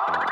Welcome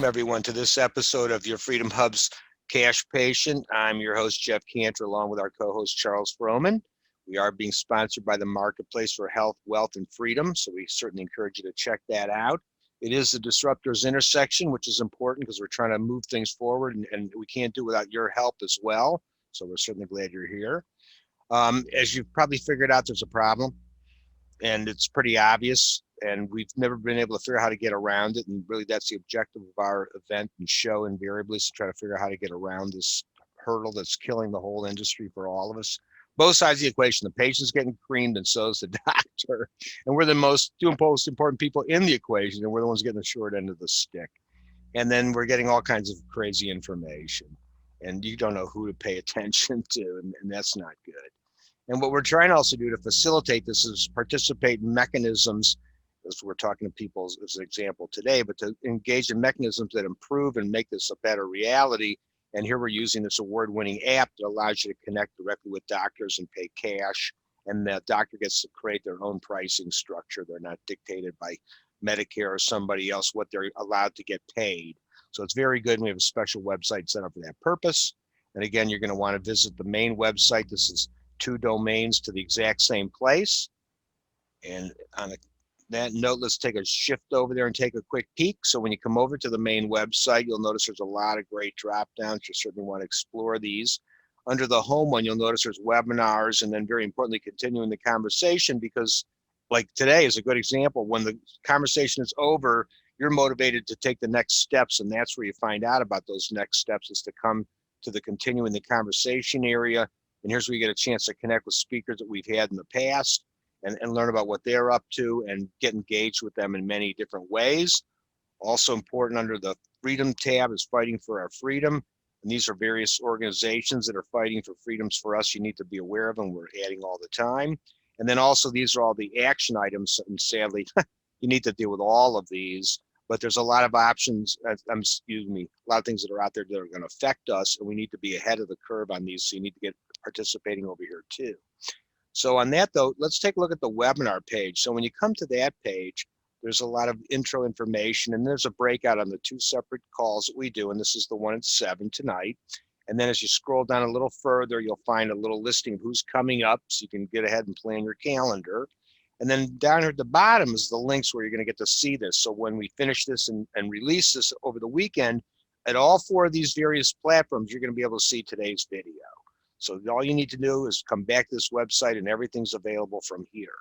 everyone to this episode of your Freedom Hub's Cash Patient. I'm your host, Jeff Cantor, along with our co-host, Charles Froman. We are being sponsored by the Marketplace for Health, Wealth, and Freedom, so we certainly encourage you to check that out. It is the disruptors intersection, which is important because we're trying to move things forward, and we can't do it without your help as well, so we're certainly glad you're here. As you've probably figured out, there's a problem, and it's pretty obvious, and we've never been able to figure out how to get around it, and really that's the objective of our event and show invariably, is to try to figure out how to get around this hurdle that's killing the whole industry for all of us. Both sides of the equation, the patient's getting creamed and so is the doctor, and we're the two most important people in the equation, and we're the ones getting the short end of the stick. And then we're getting all kinds of crazy information, and you don't know who to pay attention to, and that's not good. And what we're trying to also do to facilitate this is participate in mechanisms, as we're talking to people as an example today, but to engage in mechanisms that improve and make this a better reality. And here we're using this award-winning app that allows you to connect directly with doctors and pay cash. And the doctor gets to create their own pricing structure. They're not dictated by Medicare or somebody else what they're allowed to get paid. So it's very good. And we have a special website set up for that purpose. And again, you're going to want to visit the main website. This is 2 domains to the exact same place. And on that note, let's take a shift over there and take a quick peek. So when you come over to the main website, you'll notice there's a lot of great drop downs. You certainly want to explore these. Under the home one, you'll notice there's webinars, and then very importantly, continuing the conversation, because like today is a good example. When the conversation is over, you're motivated to take the next steps, and that's where you find out about those next steps, is to come to the continuing the conversation area. And here's where you get a chance to connect with speakers that we've had in the past and learn about what they're up to and get engaged with them in many different ways. Also important under the Freedom tab is Fighting for Our Freedom. And these are various organizations that are fighting for freedoms for us. You need to be aware of them. We're adding all the time. And then also these are all the action items. And sadly, you need to deal with all of these. But there's a lot of options, a lot of things that are out there that are going to affect us, and we need to be ahead of the curve on these, so you need to get participating over here too. So on that though, let's take a look at the webinar page. So when you come to that page, there's a lot of intro information, and there's a breakout on the 2 separate calls that we do, and this is the one at 7 tonight. And then as you scroll down a little further, you'll find a little listing of who's coming up, so you can get ahead and plan your calendar. And then down here at the bottom is the links where you're going to get to see this. So when we finish this and release this over the weekend, at all 4 of these various platforms, you're going to be able to see today's video. So all you need to do is come back to this website, and everything's available from here.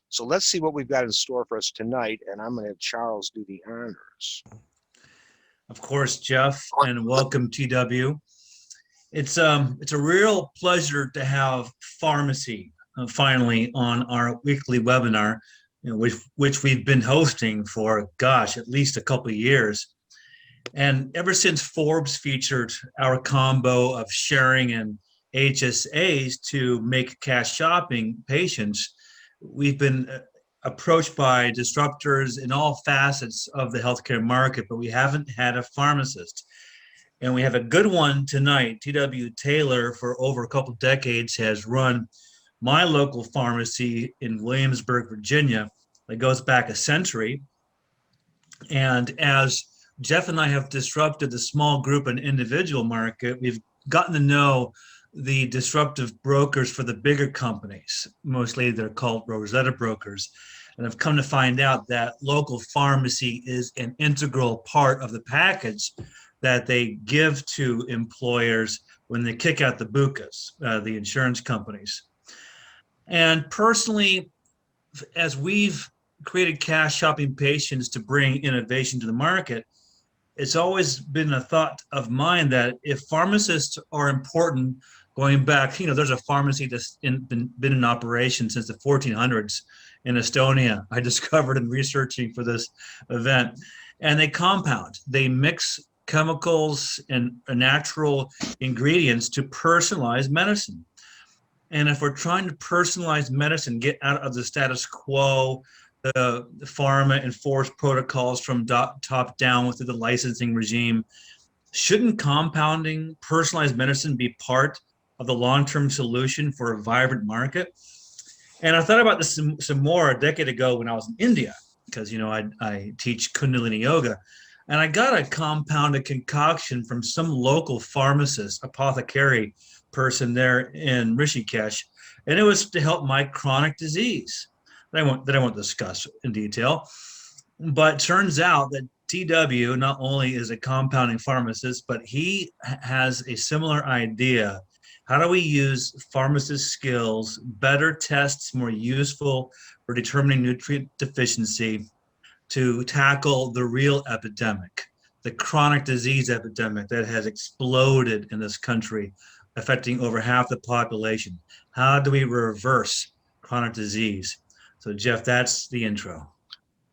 So let's see what we've got in store for us tonight. And I'm going to have Charles do the honors. Of course, Jeff, and welcome, TW. It's a real pleasure to have pharmacy finally on our weekly webinar, which we've been hosting for, at least a couple of years. And ever since Forbes featured our combo of sharing and HSAs to make cash shopping patients, we've been approached by disruptors in all facets of the healthcare market, but we haven't had a pharmacist. And we have a good one tonight. T.W. Taylor, for over a couple of decades, has run my local pharmacy in Williamsburg, Virginia, that goes back a century. And as Jeff and I have disrupted the small group and individual market, we've gotten to know the disruptive brokers for the bigger companies. Mostly they're called Rosetta brokers. And I've come to find out that local pharmacy is an integral part of the package that they give to employers when they kick out the BUCAs, the insurance companies. And personally, as we've created cash shopping patients to bring innovation to the market, it's always been a thought of mine that if pharmacists are important, going back, there's a pharmacy that's been in operation since the 1400s in Estonia, I discovered in researching for this event. And they compound, they mix chemicals and natural ingredients to personalize medicine. And if we're trying to personalize medicine, get out of the status quo, the pharma enforced protocols from top down with the licensing regime, shouldn't compounding personalized medicine be part of the long-term solution for a vibrant market? And I thought about this some more a decade ago when I was in India, because I teach Kundalini yoga, and I got a compounded concoction from some local pharmacist, apothecary person there in Rishikesh, and it was to help my chronic disease that I won't discuss in detail. But turns out that TW not only is a compounding pharmacist, but he has a similar idea. How do we use pharmacist skills, better tests, more useful for determining nutrient deficiency to tackle the real epidemic, the chronic disease epidemic that has exploded in this country, affecting over half the population? How do we reverse chronic disease? So, Jeff, that's the intro.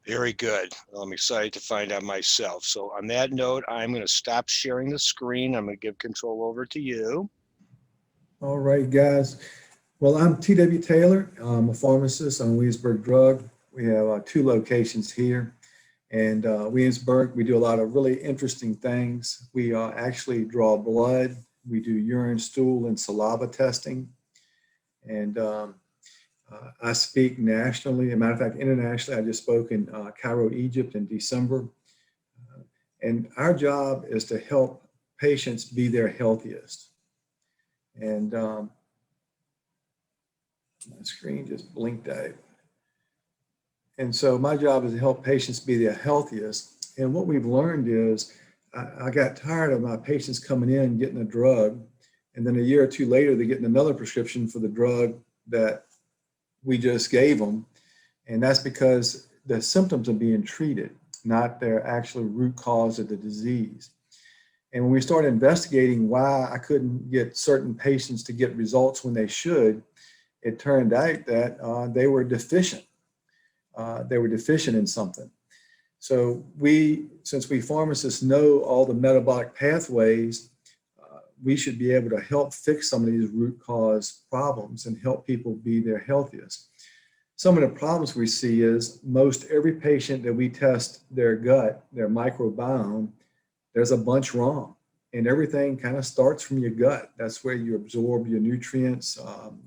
Very good. Well, I'm excited to find out myself. So on that note, I'm going to stop sharing the screen. I'm going to give control over to you. All right, guys. Well, I'm T.W. Taylor. I'm a pharmacist on Williamsburg Drug. We have 2 locations here. And Williamsburg, we do a lot of really interesting things. We actually draw blood. We do urine, stool, and saliva testing. And I speak nationally. As a matter of fact, internationally, I just spoke in Cairo, Egypt in December. And our job is to help patients be their healthiest. And my screen just blinked out. And so my job is to help patients be their healthiest. And what we've learned is I got tired of my patients coming in, getting a drug, and then a year or 2 later, they're getting another prescription for the drug that we just gave them. And that's because the symptoms are being treated, not their actual root cause of the disease. And when we started investigating why I couldn't get certain patients to get results when they should, it turned out that they were deficient. They were deficient in something. So since we pharmacists know all the metabolic pathways, we should be able to help fix some of these root cause problems and help people be their healthiest. Some of the problems we see is most every patient that we test their gut, their microbiome, there's a bunch wrong. And everything kind of starts from your gut. That's where you absorb your nutrients.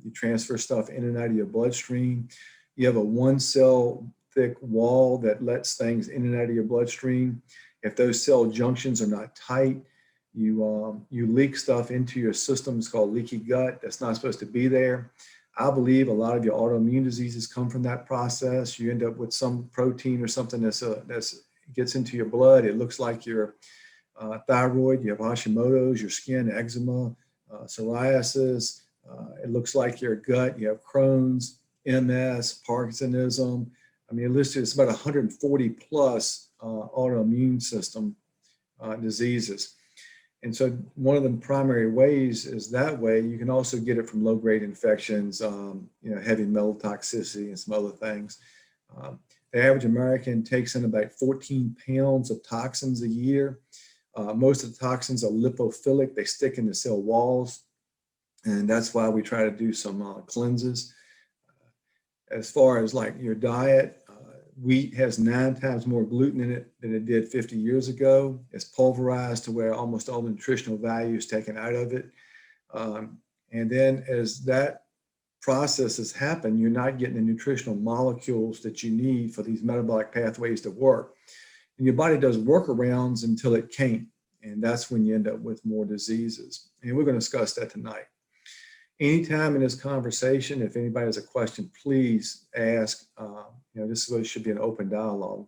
You transfer stuff in and out of your bloodstream. You have a 1-cell thick wall that lets things in and out of your bloodstream. If those cell junctions are not tight, you leak stuff into your system. It's called leaky gut. That's not supposed to be there. I believe a lot of your autoimmune diseases come from that process. You end up with some protein or something that's gets into your blood. It looks like your thyroid. You have Hashimoto's, your skin, eczema, psoriasis. It looks like your gut. You have Crohn's, MS, Parkinsonism. I mean, it's about 140 plus autoimmune system diseases. And so one of the primary ways is that way. You can also get it from low-grade infections, heavy metal toxicity and some other things. The average American takes in about 14 pounds of toxins a year. Most of the toxins are lipophilic. They stick in the cell walls. And that's why we try to do some cleanses. As far as like your diet, wheat has 9 times more gluten in it than it did 50 years ago. It's pulverized to where almost all the nutritional value is taken out of it. And then as that process has happened, you're not getting the nutritional molecules that you need for these metabolic pathways to work. And your body does workarounds until it can't. And that's when you end up with more diseases. And we're going to discuss that tonight. Anytime in this conversation, if anybody has a question, please ask. This really should be an open dialogue.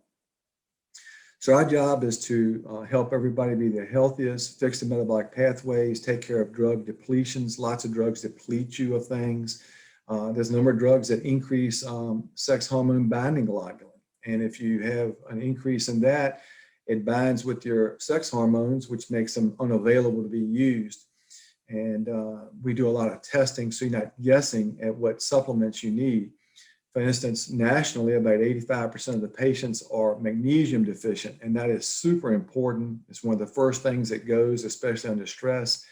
So our job is to help everybody be their healthiest, fix the metabolic pathways, take care of drug depletions. Lots of drugs deplete you of things. There's a number of drugs that increase sex hormone binding globulin. And if you have an increase in that, it binds with your sex hormones, which makes them unavailable to be used. And we do a lot of testing, so you're not guessing at what supplements you need. For instance, nationally, about 85% of the patients are magnesium deficient, and that is super important. It's one of the first things that goes, especially under stress.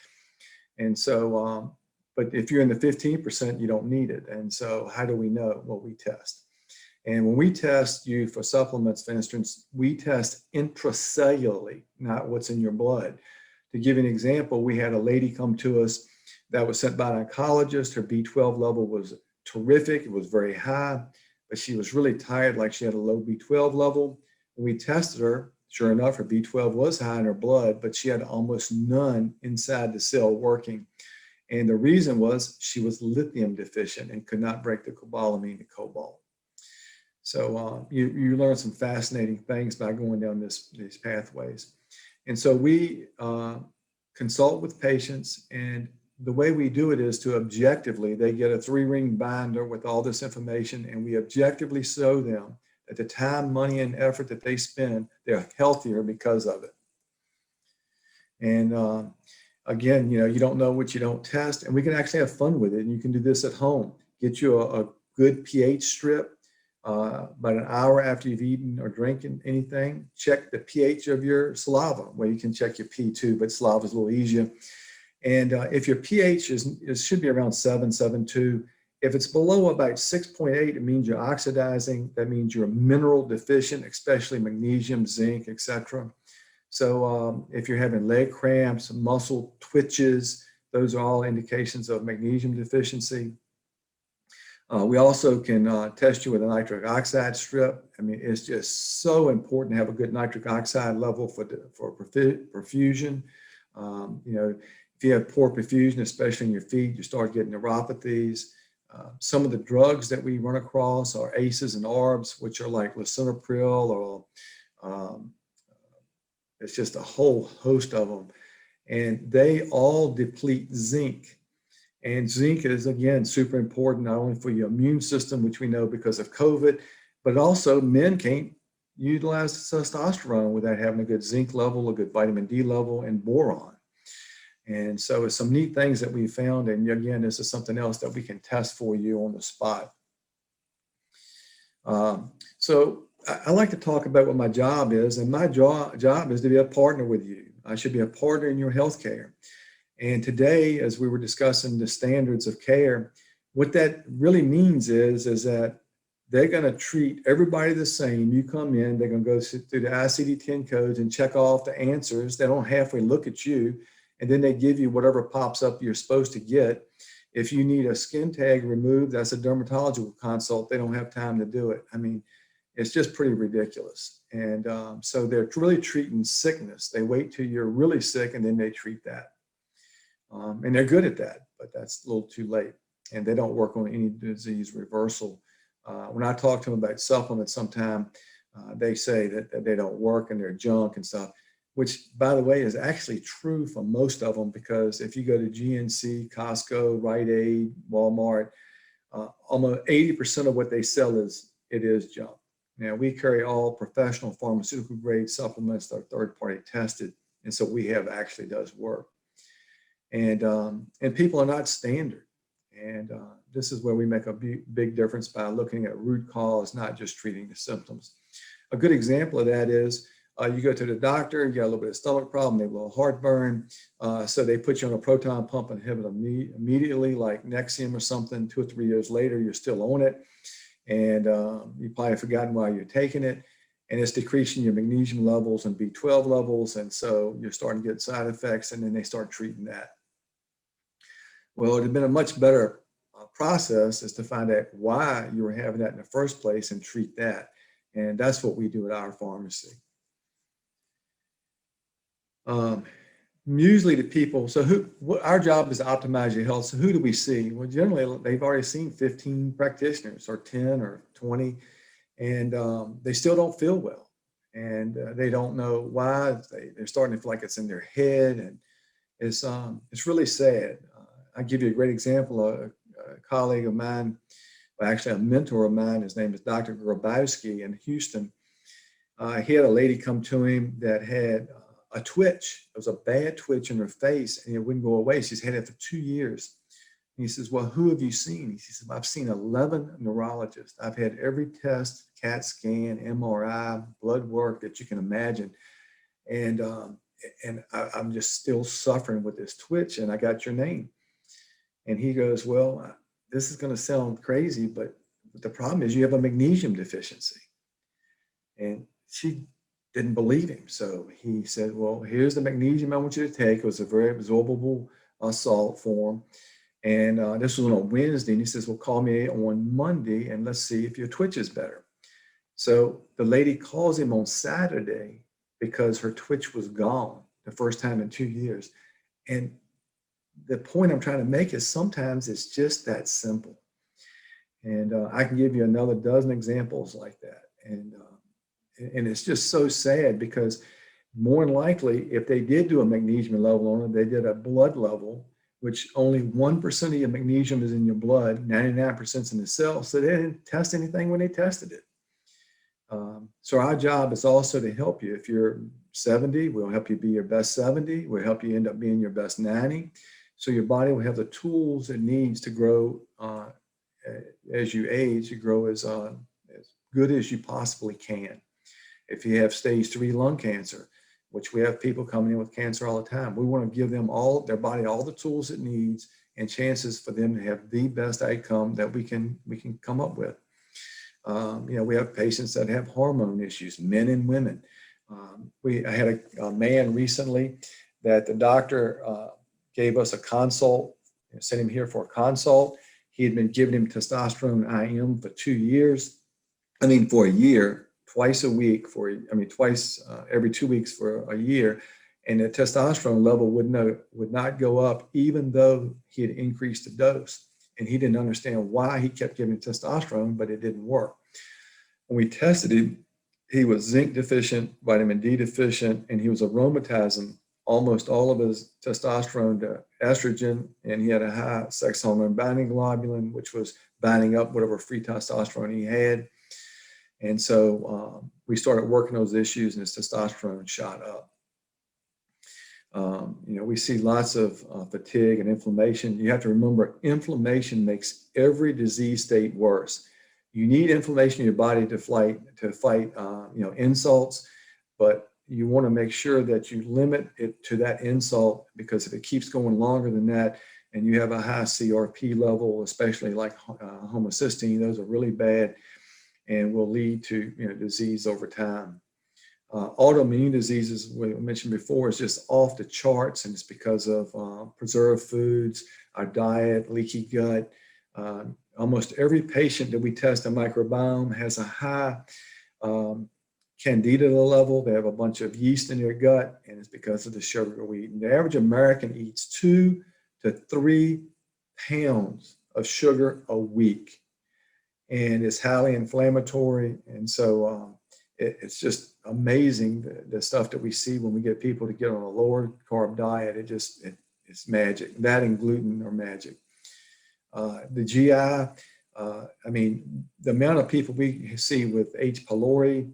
And so, but if you're in the 15%, you don't need it. And so how do we know? Well, we test. And when we test you for supplements, for instance, we test intracellularly, not what's in your blood. To give you an example, we had a lady come to us that was sent by an oncologist. Her B12 level was terrific. It was very high, but she was really tired, like she had a low B12 level. When we tested her, sure enough, her B12 was high in her blood, but she had almost none inside the cell working. And the reason was she was lithium deficient and could not break the cobalamin to cobalt. So you learn some fascinating things by going down these pathways. And so we consult with patients, and the way we do it is to objectively, they get a 3-ring binder with all this information, and we objectively show them that the time, money, and effort that they spend, they're healthier because of it. And again, you don't know what you don't test, and we can actually have fun with it. And you can do this at home. Get you a good pH strip about an hour after you've eaten or drinking anything. Check the pH of your saliva. Well, you can check your P2, but saliva is a little easier. And if your pH it should be around 7.2. If it's below about 6.8, it means you're oxidizing. That means you're mineral deficient, especially magnesium, zinc, etc. So if you're having leg cramps, muscle twitches, those are all indications of magnesium deficiency. We also can test you with a nitric oxide strip. I mean, it's just so important to have a good nitric oxide level for perfusion. If you have poor perfusion, especially in your feet, you start getting neuropathies. Some of the drugs that we run across are ACEs and ARBs, which are like lisinopril, or it's just a whole host of them. And they all deplete zinc. And zinc is, again, super important, not only for your immune system, which we know because of COVID, but also men can't utilize testosterone without having a good zinc level, a good vitamin D level, and boron. And so it's some neat things that we found. And again, this is something else that we can test for you on the spot. So I like to talk about what my job is. And my job is to be a partner with you. I should be a partner in your healthcare. And today, as we were discussing the standards of care, what that really means is that they're going to treat everybody the same. You come in, they're going to go through the ICD-10 codes and check off the answers. They don't halfway look at you, and then they give you whatever pops up you're supposed to get. If you need a skin tag removed, that's a dermatological consult. They don't have time to do it. I mean, it's just pretty ridiculous. And so they're really treating sickness. They wait till you're really sick, and then they treat that. And they're good at that, but that's a little too late. And they don't work on any disease reversal. When I talk to them about supplements sometime, they say that they don't work and they're junk and stuff, which, by the way, is actually true for most of them, because if you go to GNC, Costco, Rite Aid, Walmart, almost 80% of what they sell is junk. Now, we carry all professional pharmaceutical grade supplements that are third-party tested, and so we have actually does work. And people are not standard. And this is where we make a big difference by looking at root cause, not just treating the symptoms. A good example of that is you go to the doctor, you got a little bit of stomach problem, maybe a little heartburn. So they put you on a proton pump inhibitor immediately, like Nexium or something. 2 or 3 years later, you're still on it. And you probably have forgotten why you're taking it. And it's decreasing your magnesium levels and B12 levels. And so you're starting to get side effects, and then they start treating that. Well, it would have been a much better process is to find out why you were having that in the first place and treat that. And that's what we do at our pharmacy. Usually the people, so our job is to optimize your health. So who do we see? Well, generally they've already seen 15 practitioners or 10 or 20, and they still don't feel well. And they don't know why. They're starting to feel like it's in their head, and it's really sad. I'll give you a great example. A colleague of mine, well, actually a mentor of mine, his name is Dr. Grabowski in Houston. He had a lady come to him that had a twitch. It was a bad twitch in her face, and it wouldn't go away. She's had it for 2 years. He says, well, who have you seen? He says, I've seen 11 neurologists. I've had every test, CAT scan, MRI, blood work that you can imagine. And I'm just still suffering with this twitch, and I got your name. And he goes, well, this is going to sound crazy, but the problem is you have a magnesium deficiency. And she didn't believe him. So he said, well, here's the magnesium I want you to take. It was a very absorbable salt form. And this was on a Wednesday. And he says, well, call me on Monday and let's see if your twitch is better. So the lady calls him on Saturday because her twitch was gone the first time in 2 years. And the point I'm trying to make is sometimes it's just that simple. And I can give you another dozen examples like that. And it's just so sad because more than likely, if they did do a magnesium level on it, they did a blood level, which only 1% of your magnesium is in your blood, 99% is in the cells. So they didn't test anything when they tested it. So our job is also to help you. If you're 70, we'll help you be your best 70. We'll help you end up being your best 90. So your body will have the tools it needs to grow as you age, to grow as good as you possibly can. If you have stage 3 lung cancer, which we have people coming in with cancer all the time, we want to give them their body all the tools it needs and chances for them to have the best outcome that we can come up with. We have patients that have hormone issues, men and women. I had a man recently that the doctor gave us a consult, sent him here for a consult. He had been giving him testosterone IM for 2 years. For a year, twice a week twice every 2 weeks for a year. And the testosterone level would not go up even though he had increased the dose. And he didn't understand why he kept giving testosterone, but it didn't work. When we tested him, he was zinc deficient, vitamin D deficient, and he was aromatizing almost all of his testosterone to estrogen, and he had a high sex hormone binding globulin, which was binding up whatever free testosterone he had. And so we started working those issues, and his testosterone shot up. We see lots of fatigue and inflammation. You have to remember, inflammation makes every disease state worse. You need inflammation in your body to fight insults, but you want to make sure that you limit it to that insult, because if it keeps going longer than that and you have a high CRP level, especially like homocysteine, those are really bad and will lead to disease over time. Autoimmune diseases, we mentioned before, is just off the charts, and it's because of preserved foods, our diet, leaky gut. Almost every patient that we test a microbiome has a high candida level. They have a bunch of yeast in their gut, and it's because of the sugar we eat. And the average American eats 2 to 3 pounds of sugar a week, and it's highly inflammatory. And so it's just amazing the stuff that we see when we get people to get on a lower carb diet. It's magic. That and gluten are magic. The GI, the amount of people we see with H. pylori,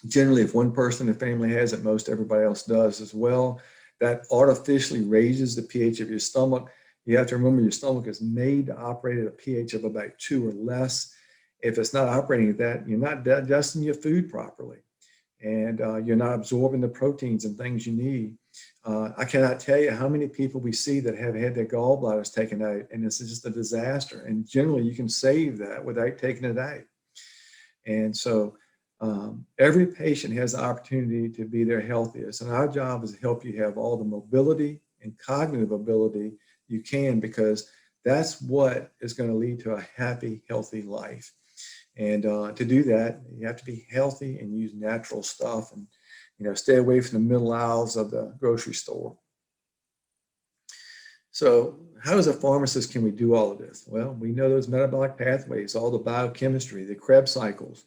generally if one person in the family has it, most everybody else does as well. That artificially raises the pH of your stomach. You have to remember your stomach is made to operate at a pH of about 2 or less. If it's not operating at that, you're not digesting your food properly, and you're not absorbing the proteins and things you need. I cannot tell you how many people we see that have had their gallbladders taken out, and this is just a disaster. And generally, you can save that without taking it out. And so every patient has the opportunity to be their healthiest, and our job is to help you have all the mobility and cognitive ability you can, because that's what is going to lead to a happy, healthy life. And to do that, you have to be healthy and use natural stuff, and stay away from the middle aisles of the grocery store. So how as a pharmacist can we do all of this? Well, we know those metabolic pathways, all the biochemistry, the Krebs cycles.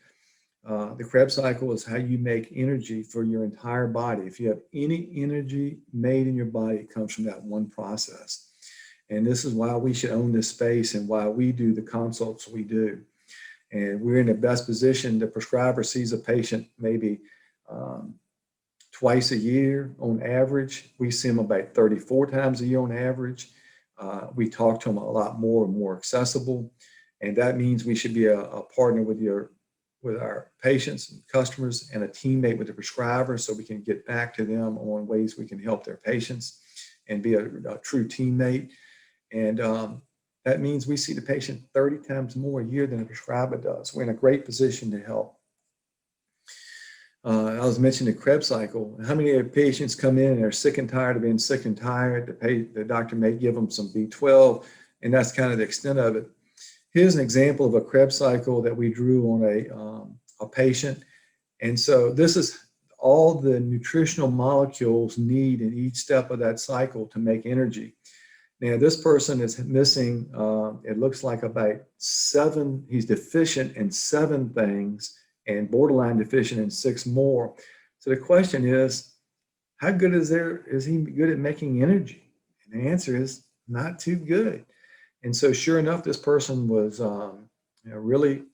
The Krebs cycle is how you make energy for your entire body. If you have any energy made in your body, it comes from that one process. And this is why we should own this space and why we do the consults we do. And we're in the best position. The prescriber sees a patient maybe twice a year on average. We see them about 34 times a year on average. We talk to them a lot more and more accessible. And that means we should be a partner with our patients and customers and a teammate with the prescriber so we can get back to them on ways we can help their patients and be a true teammate. And that means we see the patient 30 times more a year than a prescriber does. We're in a great position to help. I was mentioning the Krebs cycle. How many patients come in and are sick and tired of being sick and tired? The doctor may give them some B12, and that's kind of the extent of it. Here's an example of a Krebs cycle that we drew on a patient. And so this is all the nutritional molecules need in each step of that cycle to make energy. Now, this person is missing, it looks like about 7, he's deficient in 7 things and borderline deficient in 6 more. So the question is, how good is he good at making energy? And the answer is not too good. And so sure enough, this person was really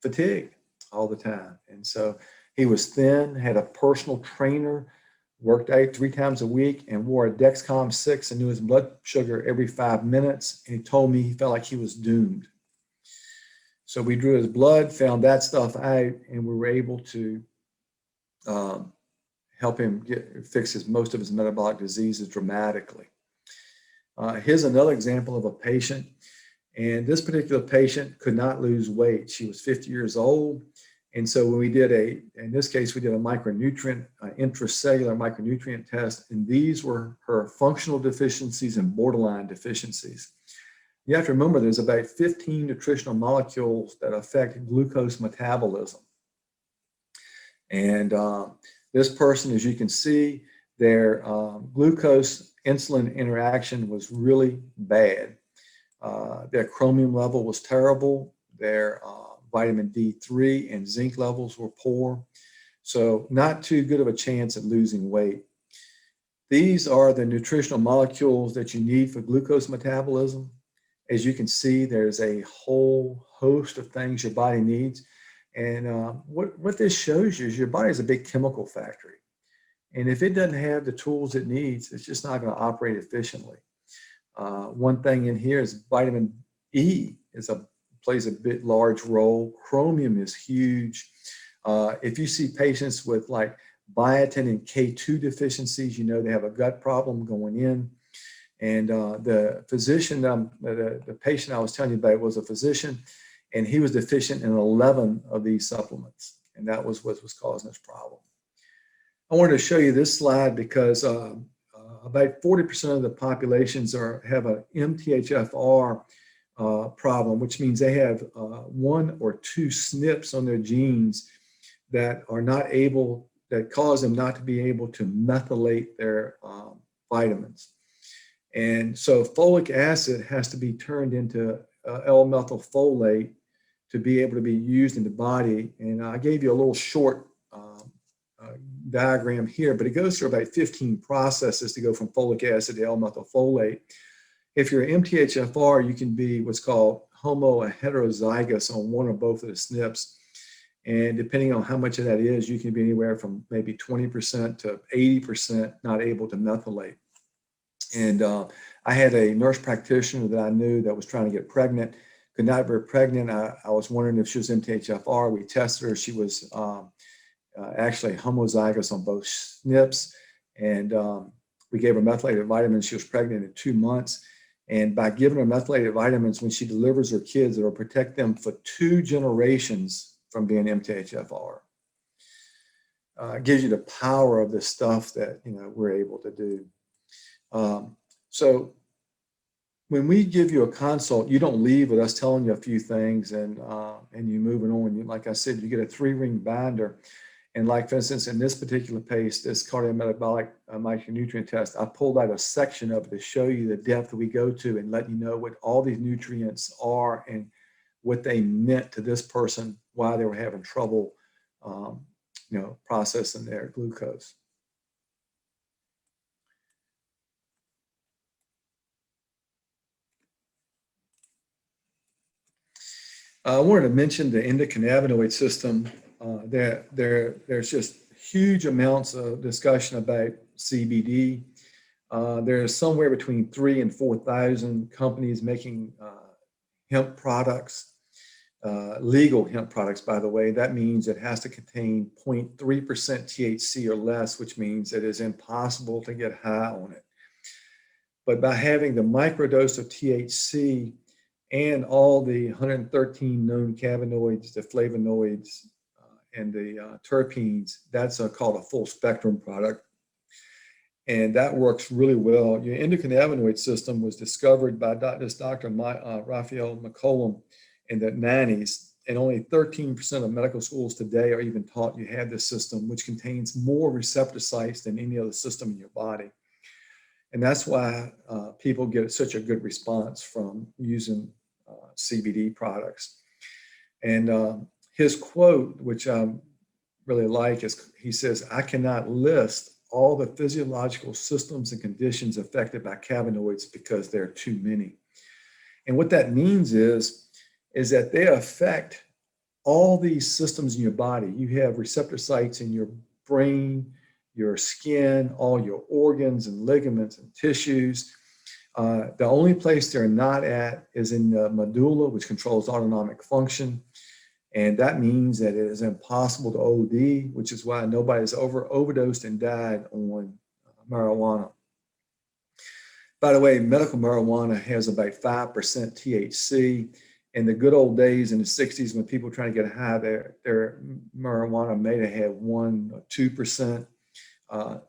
fatigued all the time. And so he was thin, had a personal trainer, worked out 3 times a week, and wore a Dexcom 6 and knew his blood sugar every 5 minutes. And he told me he felt like he was doomed. So we drew his blood, found that stuff out, and we were able to help him fix most of his metabolic diseases dramatically. Here's another example of a patient. And this particular patient could not lose weight. She was 50 years old. And so when we did in this case, we did a micronutrient, intracellular micronutrient test, and these were her functional deficiencies and borderline deficiencies. You have to remember there's about 15 nutritional molecules that affect glucose metabolism. And this person, as you can see, their glucose insulin interaction was really bad. Their chromium level was terrible. Their vitamin D3 and zinc levels were poor. So not too good of a chance at losing weight. These are the nutritional molecules that you need for glucose metabolism. As you can see, there's a whole host of things your body needs. And what this shows you is your body is a big chemical factory. And if it doesn't have the tools it needs, it's just not going to operate efficiently. One thing in here is vitamin E plays a bit large role. Chromium is huge. If you see patients with like biotin and K2 deficiencies, you know they have a gut problem going in. And the physician, the patient I was telling you about was a physician, and he was deficient in 11 of these supplements. And that was what was causing this problem. I wanted to show you this slide because about 40% of the populations have an MTHFR problem, which means they have 1 or 2 SNPs on their genes that cause them not to be able to methylate their vitamins. And so folic acid has to be turned into L-methylfolate to be able to be used in the body. And I gave you a little short diagram here, but it goes through about 15 processes to go from folic acid to L-methylfolate. If you're MTHFR, you can be what's called homoheterozygous on 1 or both of the SNPs. And depending on how much of that is, you can be anywhere from maybe 20% to 80% not able to methylate. And I had a nurse practitioner that I knew that was trying to get pregnant, could not be pregnant. I was wondering if she was MTHFR. We tested her. She was actually homozygous on both SNPs. And we gave her methylated vitamins. She was pregnant in 2 months. And by giving her methylated vitamins, when she delivers her kids, it will protect them for 2 generations from being MTHFR. It gives you the power of the stuff that we're able to do. So when we give you a consult, you don't leave with us telling you a few things and you moving on. Like I said, you get a 3-ring binder. And like, for instance, in this particular case, this cardiometabolic micronutrient test, I pulled out a section of it to show you the depth we go to and let you know what all these nutrients are and what they meant to this person, why they were having trouble, processing their glucose. I wanted to mention the endocannabinoid system. There's just huge amounts of discussion about CBD. There's somewhere between 3,000 and 4,000 companies making hemp products, legal hemp products, by the way. That means it has to contain 0.3% THC or less, which means it is impossible to get high on it. But by having the microdose of THC and all the 113 known cannabinoids, the flavonoids, and the terpenes, that's called a full spectrum product. And that works really well. Your endocannabinoid system was discovered by Dr. Raphael McCollum in the 90s, and only 13% of medical schools today are even taught you have this system, which contains more receptor sites than any other system in your body. And that's why people get such a good response from using CBD products. And his quote, which I really like, is he says, "I cannot list all the physiological systems and conditions affected by cannabinoids because there are too many." And what that means is that they affect all these systems in your body. You have receptor sites in your brain, your skin, all your organs and ligaments and tissues. The only place they're not at is in the medulla, which controls autonomic function. And that means that it is impossible to OD, which is why nobody's overdosed and died on marijuana. By the way, medical marijuana has about 5% THC. In the good old days in the 60s, when people were trying to get high, their marijuana may have had 1 or 2%.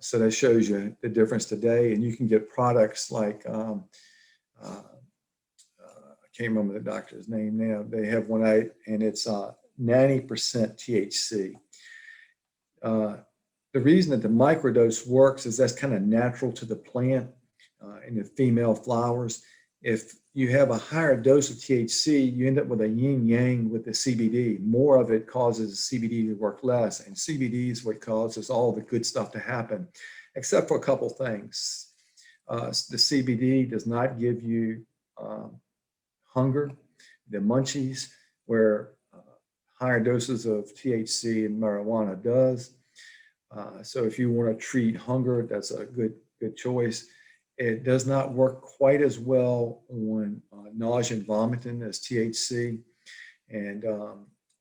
So that shows you the difference today. And you can get products like, I can't remember the doctor's name now. They have one out, and it's 90% THC. The reason that the microdose works is that's kind of natural to the plant in the female flowers. If you have a higher dose of THC, you end up with a yin-yang with the CBD. More of it causes CBD to work less, and CBD is what causes all the good stuff to happen, except for a couple things. The CBD does not give you hunger, the munchies, where higher doses of THC and marijuana does. So if you want to treat hunger, that's a good choice. It does not work quite as well on nausea and vomiting as THC. And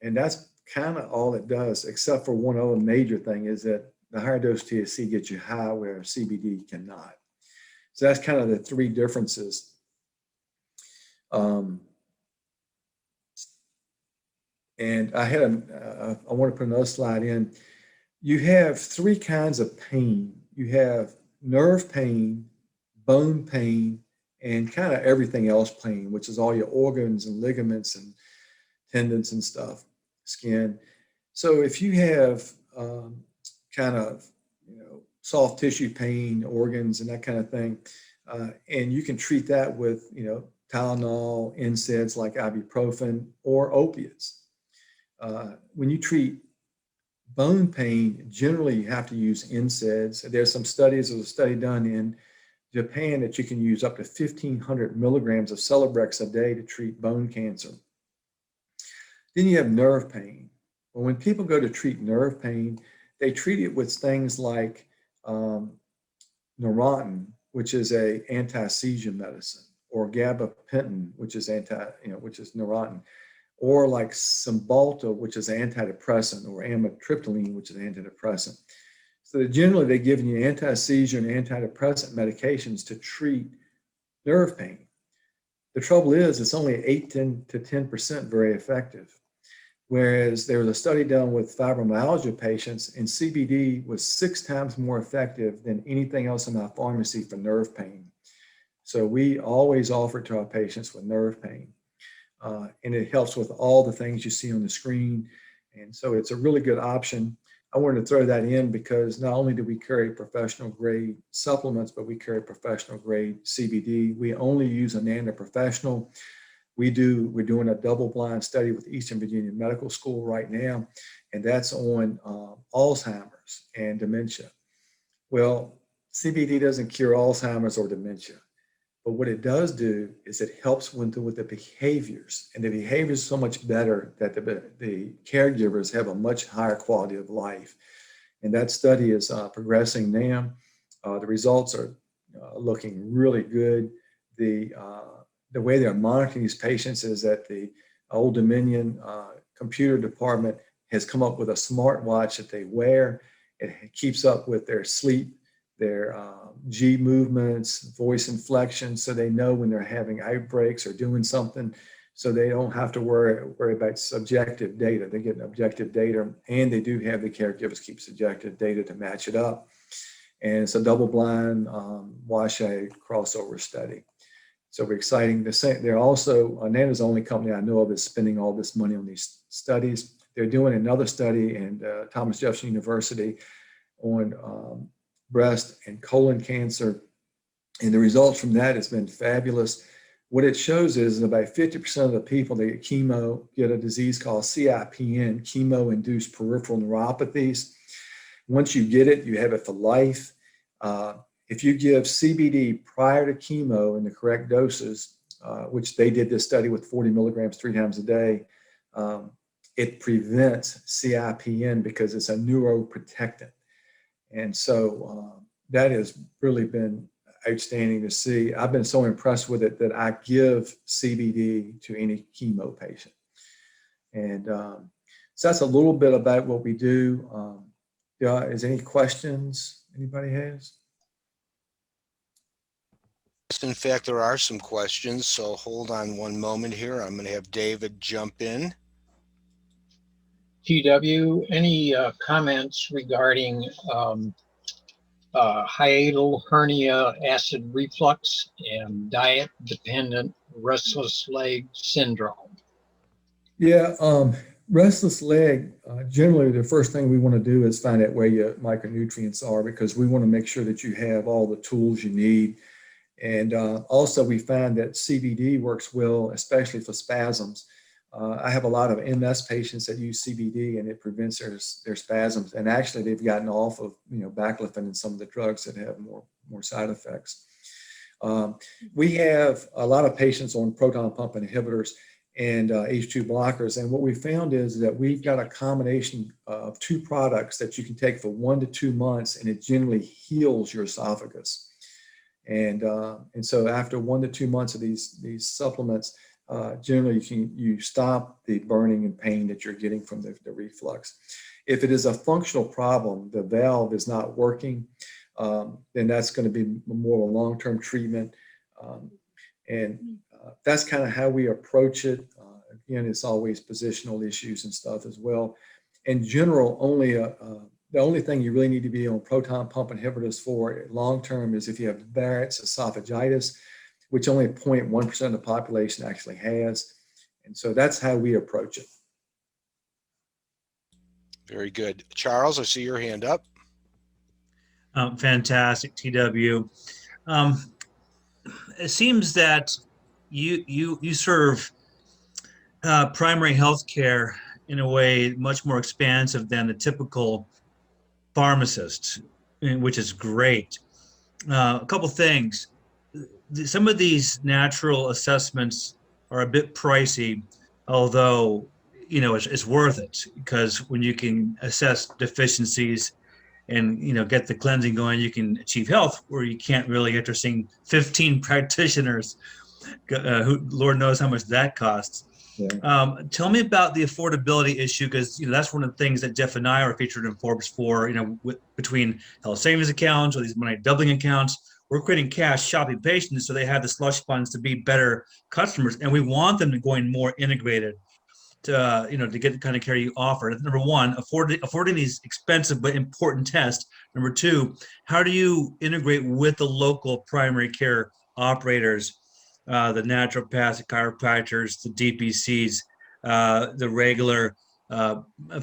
that's kind of all it does, except for one other major thing is that the higher dose THC gets you high where CBD cannot. So that's kind of the three differences. And I want to put another slide in. You have three kinds of pain. You have nerve pain, bone pain, and kind of everything else pain, which is all your organs and ligaments and tendons and stuff, skin. So if you have kind of, soft tissue pain, organs and that kind of thing, and you can treat that with, Tylenol, NSAIDs like ibuprofen, or opiates. When you treat bone pain, generally you have to use NSAIDs. There's some studies, there was a study done in Japan that you can use up to 1,500 milligrams of Celebrex a day to treat bone cancer. Then you have nerve pain. Well, when people go to treat nerve pain, they treat it with things like Neurontin, which is a anti-seizure medicine, or gabapentin, which is which is Neurontin, or like Cymbalta, which is antidepressant, or amitriptyline, which is antidepressant. So generally they're giving you anti-seizure and antidepressant medications to treat nerve pain. The trouble is it's only 8 to 10% very effective. Whereas there was a study done with fibromyalgia patients, and CBD was 6 times more effective than anything else in our pharmacy for nerve pain. So we always offer to our patients with nerve pain. And it helps with all the things you see on the screen. And so it's a really good option. I wanted to throw that in because not only do we carry professional grade supplements, but we carry professional grade CBD. We only use Ananda Professional. We're doing a double-blind study with Eastern Virginia Medical School right now, and that's on Alzheimer's and dementia. Well, CBD doesn't cure Alzheimer's or dementia, but what it does do is it helps with the behaviors, and the behaviors are so much better that the caregivers have a much higher quality of life. And that study is progressing now. The results are looking really good. The way they're monitoring these patients is that the Old Dominion computer department has come up with a smartwatch that they wear. It keeps up with their sleep, their G movements, voice inflection, so they know when they're having outbreaks or doing something, so they don't have to worry about subjective data. They get objective data, and they do have the caregivers keep subjective data to match it up. And it's a double-blind washout crossover study. So we're exciting to say they're also, Nana's the only company I know of that's spending all this money on these studies. They're doing another study in Thomas Jefferson University on breast and colon cancer. And the results from that has been fabulous. What it shows is about 50% of the people that get chemo get a disease called CIPN, chemo-induced peripheral neuropathies. Once you get it, you have it for life. If you give CBD prior to chemo in the correct doses, which they did this study with 40 milligrams 3 times a day, it prevents CIPN because it's a neuroprotectant. And so that has really been outstanding to see. I've been so impressed with it that I give CBD to any chemo patient. And so that's a little bit about what we do. Is there any questions anybody has? In fact, there are some questions, so hold on one moment here. I'm going to have David jump in. TW, any comments regarding hiatal hernia, acid reflux, and diet-dependent restless leg syndrome? Yeah, restless leg, generally the first thing we want to do is find out where your micronutrients are, because we want to make sure that you have all the tools you need. And also we find that CBD works well, especially for spasms. I have a lot of MS patients that use CBD, and it prevents their spasms. And actually they've gotten off of, baclofen and some of the drugs that have more side effects. We have a lot of patients on proton pump inhibitors and H2 blockers. And what we found is that we've got a combination of 2 products that you can take for 1 to 2 months, and it generally heals your esophagus. And so after 1 to 2 months of these supplements, generally you stop the burning and pain that you're getting from the reflux. If it is a functional problem, the valve is not working, then that's going to be more of a long-term treatment. That's kind of how we approach it. Again, it's always positional issues and stuff as well. In general, the only thing you really need to be on proton pump inhibitors for long-term is if you have Barrett's esophagitis, which only 0.1% of the population actually has. And so that's how we approach it. Very good. Charles, I see your hand up. Fantastic, TW. It seems that you serve primary health care in a way much more expansive than the typical pharmacist, which is great. A couple things. Some of these natural assessments are a bit pricey, although it's worth it, because when you can assess deficiencies and get the cleansing going, you can achieve health where you can't really after seeing 15 practitioners, who Lord knows how much that costs. Yeah. Tell me about the affordability issue, because that's one of the things that Jeff and I are featured in Forbes for. Between health savings accounts or these money doubling accounts, we're creating cash shopping patients so they have the slush funds to be better customers, and we want them to go in more integrated to to get the kind of care you offer. Number one, affording these expensive but important tests. Number two, how do you integrate with the local primary care operators, the naturopaths, the chiropractors, the DPCs, the regular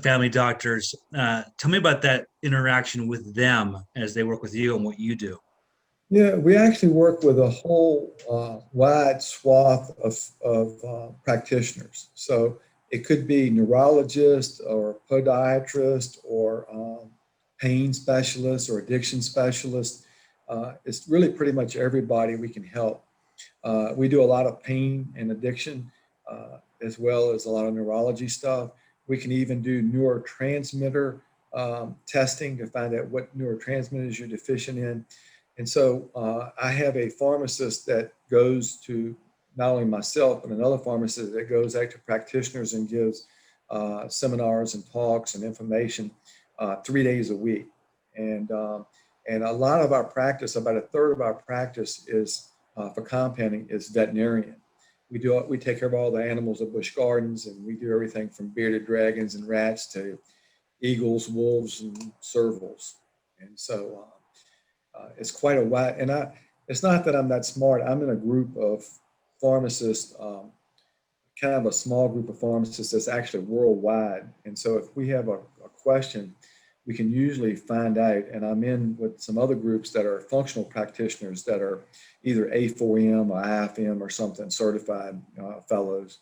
family doctors? Tell me about that interaction with them as they work with you and what you do. Yeah, we actually work with a whole wide swath of practitioners. So it could be neurologist or podiatrist or pain specialist or addiction specialist. It's really pretty much everybody we can help. We do a lot of pain and addiction, as well as a lot of neurology stuff. We can even do neurotransmitter testing to find out what neurotransmitters you're deficient in. And so I have a pharmacist that goes to not only myself, but another pharmacist that goes out to practitioners and gives seminars and talks and information 3 days a week. And a lot of our practice, about a third of our practice is for compounding is veterinarian. We take care of all the animals of Busch Gardens, and we do everything from bearded dragons and rats to eagles, wolves, and servals. And so it's quite a wide, and it's not that I'm that smart. I'm in a group of pharmacists, kind of a small group of pharmacists that's actually worldwide. And so if we have a question, we can usually find out. And I'm in with some other groups that are functional practitioners that are either A4M or IFM or something certified fellows.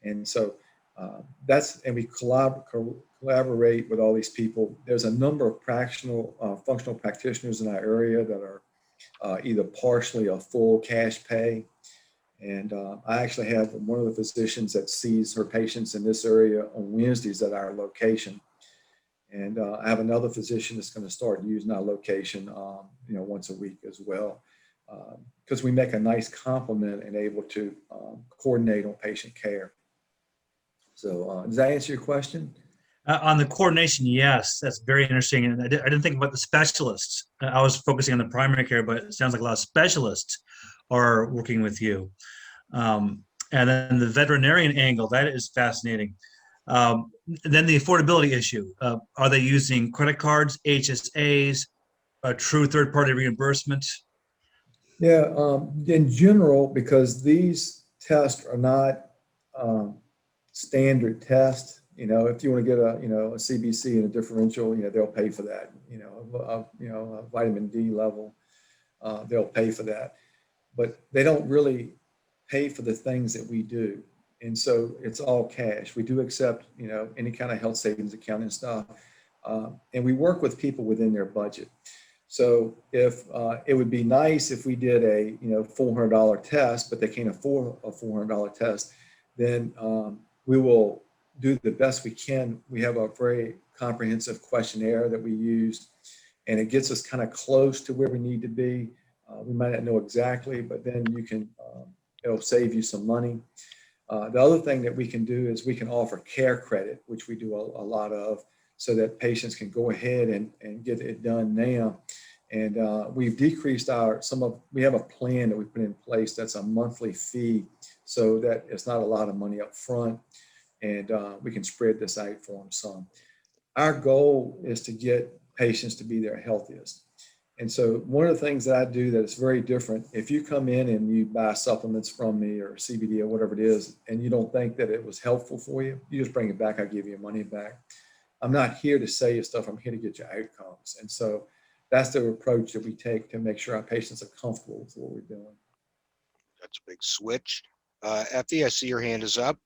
And so and we collaborate with all these people. There's a number of functional practitioners in our area that are either partially or full cash pay. And I actually have one of the physicians that sees her patients in this area on Wednesdays at our location. And I have another physician that's going to start using our location, once a week as well, because we make a nice complement and able to coordinate on patient care. So does that answer your question? On the coordination, yes, that's very interesting. And I didn't think about the specialists. I was focusing on the primary care, but it sounds like a lot of specialists are working with you. And then the veterinarian angle, that is fascinating. Then the affordability issue. Are they using credit cards, HSAs, a true third-party reimbursement? Yeah, in general, because these tests are not standard tests. If you want to get a CBC and a differential, they'll pay for that. A vitamin D level, they'll pay for that. But they don't really pay for the things that we do. And so it's all cash. We do accept, any kind of health savings account and stuff. And we work with people within their budget. So if it would be nice if we did a, $400 test, but they can't afford a $400 test, then we will do the best we can. We have a very comprehensive questionnaire that we use, and it gets us kind of close to where we need to be. We might not know exactly, but then it'll save you some money. The other thing that we can do is we can offer care credit, which we do a lot of, so that patients can go ahead and get it done now. And we've decreased we have a plan that we put in place that's a monthly fee, so that it's not a lot of money up front, and we can spread this out for them some. Our goal is to get patients to be their healthiest. And so one of the things that I do that is very different, if you come in and you buy supplements from me or CBD or whatever it is, and you don't think that it was helpful for you, you just bring it back, I give you your money back. I'm not here to sell you stuff, I'm here to get your outcomes. And so that's the approach that we take to make sure our patients are comfortable with what we're doing. That's a big switch. Effie, I see your hand is up.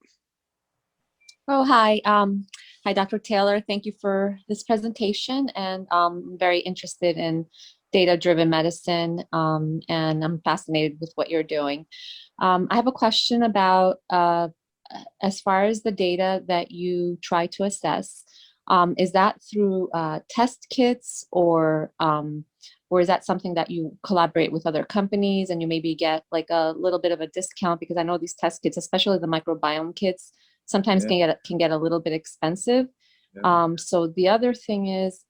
Oh, hi. Hi, Dr. Taylor. Thank you for this presentation. And I'm very interested in data-driven medicine, and I'm fascinated with what you're doing. I have a question about, as far as the data that you try to assess, is that through test kits, or is that something that you collaborate with other companies and you maybe get like a little bit of a discount? Because I know these test kits, especially the microbiome kits, sometimes can get a little bit expensive. Yeah. So the other thing is,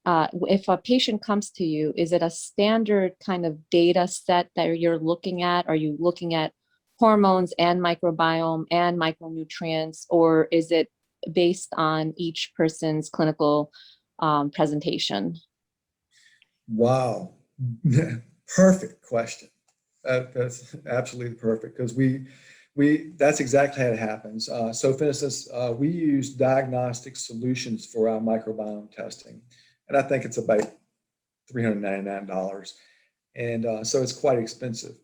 if a patient comes to you, is it a standard kind of data set that you're looking at? Are you looking at hormones and microbiome and micronutrients, or is it based on each person's clinical presentation? Wow. Perfect question. That's absolutely perfect, because that's exactly how it happens. So for instance, we use diagnostic solutions for our microbiome testing, and I think it's about $399. And so it's quite expensive,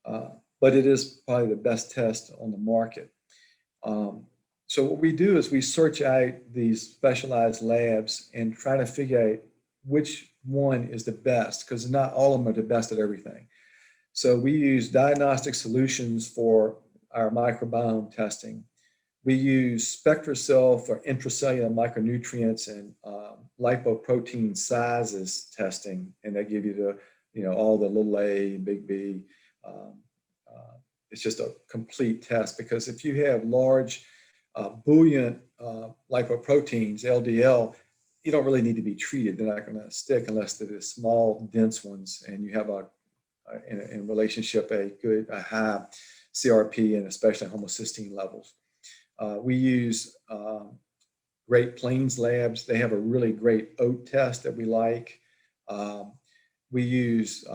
but it is probably the best test on the market. So what we do is we search out these specialized labs and try to figure out which one is the best, because not all of them are the best at everything. So we use diagnostic solutions for our microbiome testing. We use SpectraCell for intracellular micronutrients and lipoprotein sizes testing, and they give you all the little a, big B. It's just a complete test, because if you have large buoyant lipoproteins, LDL, you don't really need to be treated. They're not going to stick unless they're the small, dense ones, and you have in relationship a high CRP and especially homocysteine levels. We use Great Plains Labs. They have a really great oat test that we like. We use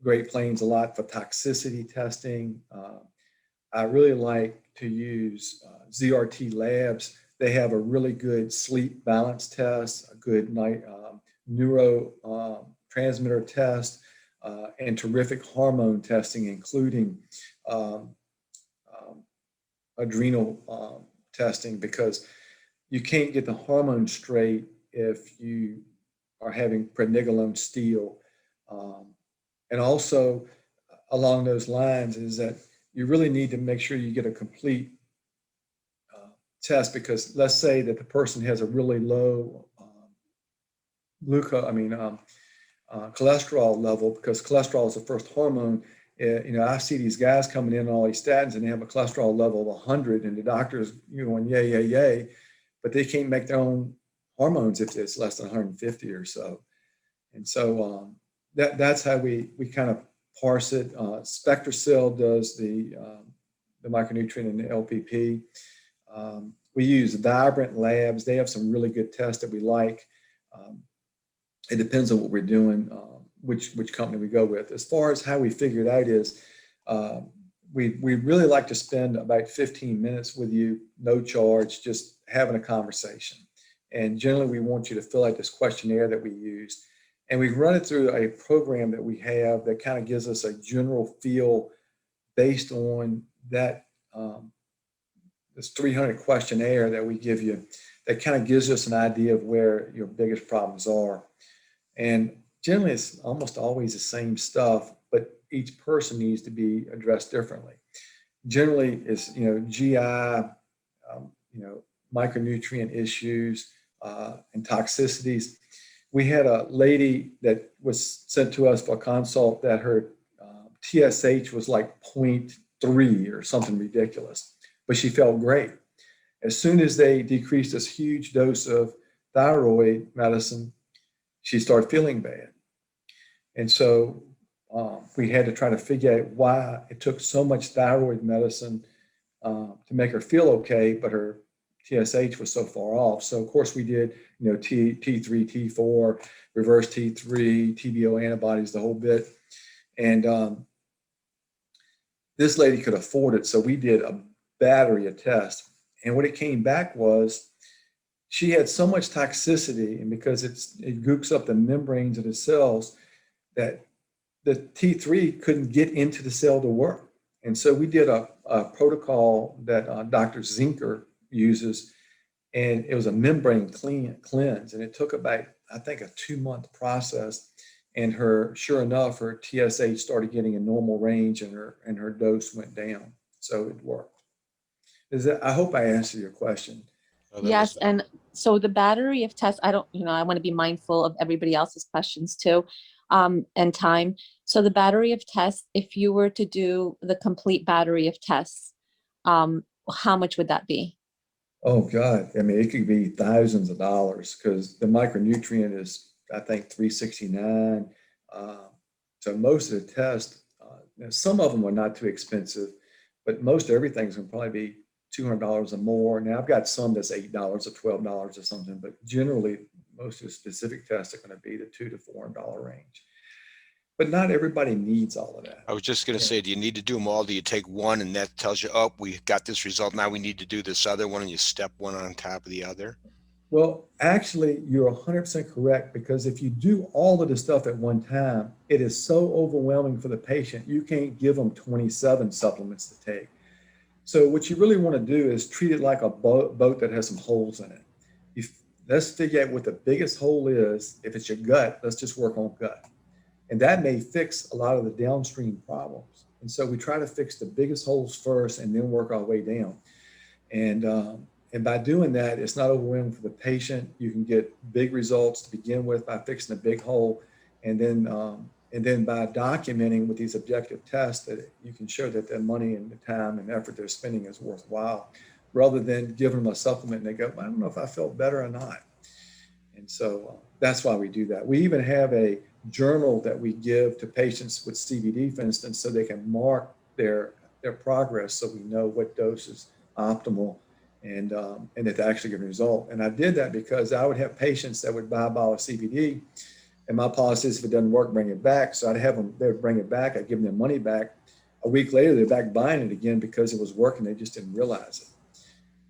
Great Plains a lot for toxicity testing. I really like to use ZRT Labs. They have a really good sleep balance test, a good neurotransmitter test, and terrific hormone testing, including adrenal testing, because you can't get the hormone straight if you are having pregnenolone steal. And also along those lines is that you really need to make sure you get a complete test, because let's say that the person has a really low cholesterol level, because cholesterol is the first hormone. I see these guys coming in on all these statins and they have a cholesterol level of 100, and the doctor's going, yay, yay, yay, but they can't make their own hormones if it's less than 150 or so. And so that's how we kind of parse it. SpectraCell does the micronutrient and the LPP. We use Vibrant Labs. They have some really good tests that we like. It depends on what we're doing, which company we go with. As far as how we figure it out is, we really like to spend about 15 minutes with you, no charge, just having a conversation. And generally we want you to fill out this questionnaire that we use. And we run it through a program that we have that kind of gives us a general feel based on that, this 300 questionnaire that we give you, that kind of gives us an idea of where your biggest problems are. And generally it's almost always the same stuff, but each person needs to be addressed differently. Generally it's, GI, micronutrient issues, and toxicities. We had a lady that was sent to us for a consult that her TSH was like 0.3 or something ridiculous, but she felt great. As soon as they decreased this huge dose of thyroid medicine, she started feeling bad. And so we had to try to figure out why it took so much thyroid medicine to make her feel okay, but her TSH was so far off. So of course we did, T3, T4, reverse T3, TBO antibodies, the whole bit. And this lady could afford it. So we did a battery of tests. And what it came back was she had so much toxicity, and because it gooks up the membranes of the cells, that the T3 couldn't get into the cell to work. And so we did a protocol that Dr. Zinker uses, and it was a membrane cleanse, and it took about, I think, a 2-month process. And sure enough, her TSH started getting a normal range, and her dose went down. So it worked. I hope I answered your question. Oh, Yes, and so the battery of tests, I want to be mindful of everybody else's questions too, and time. So the battery of tests, if you were to do the complete battery of tests, how much would that be? Oh God, it could be thousands of dollars, because the micronutrient is, I think, $369. So most of the tests, some of them are not too expensive, but most everything's going to probably be $200 or more. Now I've got some that's $8 or $12 or something, but generally most of the specific tests are going to be the $200 to $400 range. But not everybody needs all of that. I was just going to say, do you need to do them all? Do you take one and that tells you, oh, we got this result, now we need to do this other one, and you step one on top of the other? Well, actually, you're 100% correct, because if you do all of the stuff at one time, it is so overwhelming for the patient, you can't give them 27 supplements to take. So what you really want to do is treat it like a boat that has some holes in it. Let's figure out what the biggest hole is. If it's your gut, let's just work on gut. And that may fix a lot of the downstream problems. And so we try to fix the biggest holes first and then work our way down. And by doing that, it's not overwhelming for the patient. You can get big results to begin with by fixing a big hole. And then And then by documenting with these objective tests that you can show that the money and the time and effort they're spending is worthwhile, rather than giving them a supplement and they go, I don't know if I felt better or not. And so that's why we do that. We even have a journal that we give to patients with CBD, for instance, so they can mark their progress, so we know what dose is optimal and it's actually a result. And I did that because I would have patients that would buy a bottle of CBD, and my policy is if it doesn't work, bring it back. So I'd have them, they would bring it back. I'd give them their money back. A week later, they're back buying it again because it was working. They just didn't realize it.